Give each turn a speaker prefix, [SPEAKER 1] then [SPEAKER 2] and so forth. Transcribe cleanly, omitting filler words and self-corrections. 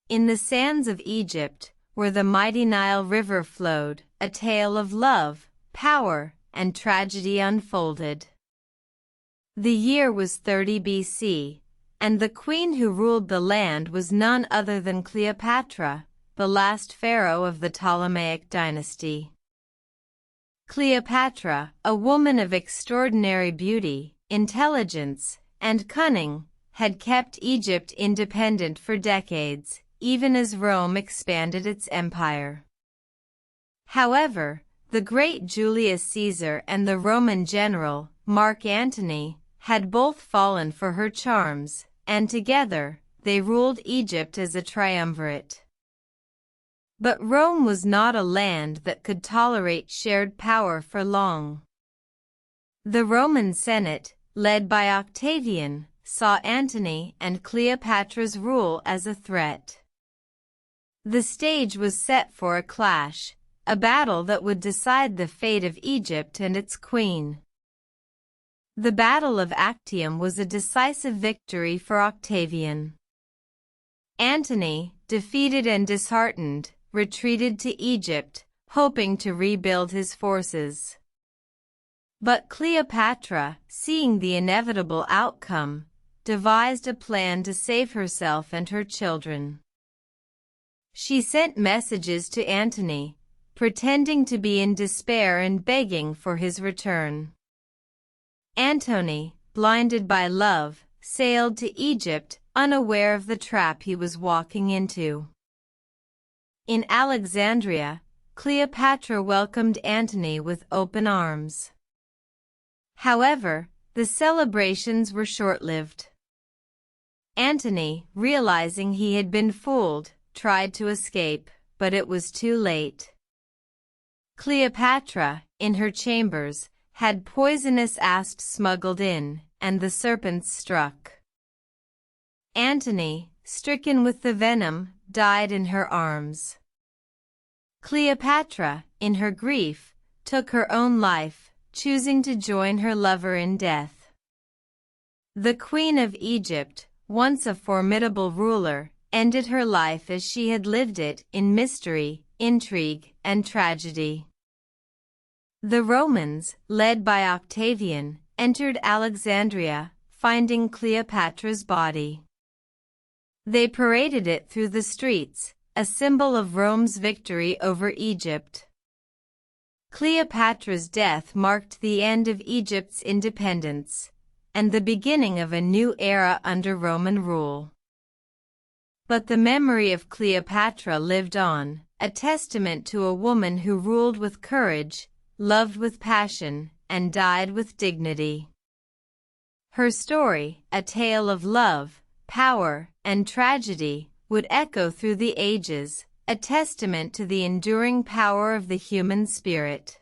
[SPEAKER 1] In the sands of Egypt, where the mighty Nile River flowed, a tale of love, power, and tragedy unfolded. The year was 30 BC, and the queen who ruled the land was none other than Cleopatra, the last pharaoh of the Ptolemaic dynasty. Cleopatra, a woman of extraordinary beauty, intelligence, and cunning, had kept Egypt independent for decades, even as Rome expanded its empire. However, the great Julius Caesar and the Roman general, Mark Antony, had both fallen for her charms, and together, they ruled Egypt as a triumvirate. But Rome was not a land that could tolerate shared power for long. The Roman Senate, led by Octavian, saw Antony and Cleopatra's rule as a threat. The stage was set for a clash, a battle that would decide the fate of Egypt and its queen. The Battle of Actium was a decisive victory for Octavian. Antony, defeated and disheartened, retreated to Egypt, hoping to rebuild his forces. But Cleopatra, seeing the inevitable outcome, devised a plan to save herself and her children. She sent messages to Antony, pretending to be in despair and begging for his return. Antony, blinded by love, sailed to Egypt, unaware of the trap he was walking into. In Alexandria, Cleopatra welcomed Antony with open arms. However, the celebrations were short-lived. Antony, realizing he had been fooled, tried to escape, but it was too late. Cleopatra, in her chambers, had poisonous asps smuggled in, and the serpents struck. Antony, stricken with the venom, died in her arms. Cleopatra, in her grief, took her own life, choosing to join her lover in death. The Queen of Egypt, once a formidable ruler, ended her life as she had lived it, in mystery, intrigue, and tragedy. The Romans, led by Octavian, entered Alexandria, finding Cleopatra's body. They paraded it through the streets, a symbol of Rome's victory over Egypt. Cleopatra's death marked the end of Egypt's independence, and the beginning of a new era under Roman rule. But the memory of Cleopatra lived on, a testament to a woman who ruled with courage, loved with passion, and died with dignity. Her story, a tale of love, power, and tragedy, would echo through the ages, a testament to the enduring power of the human spirit.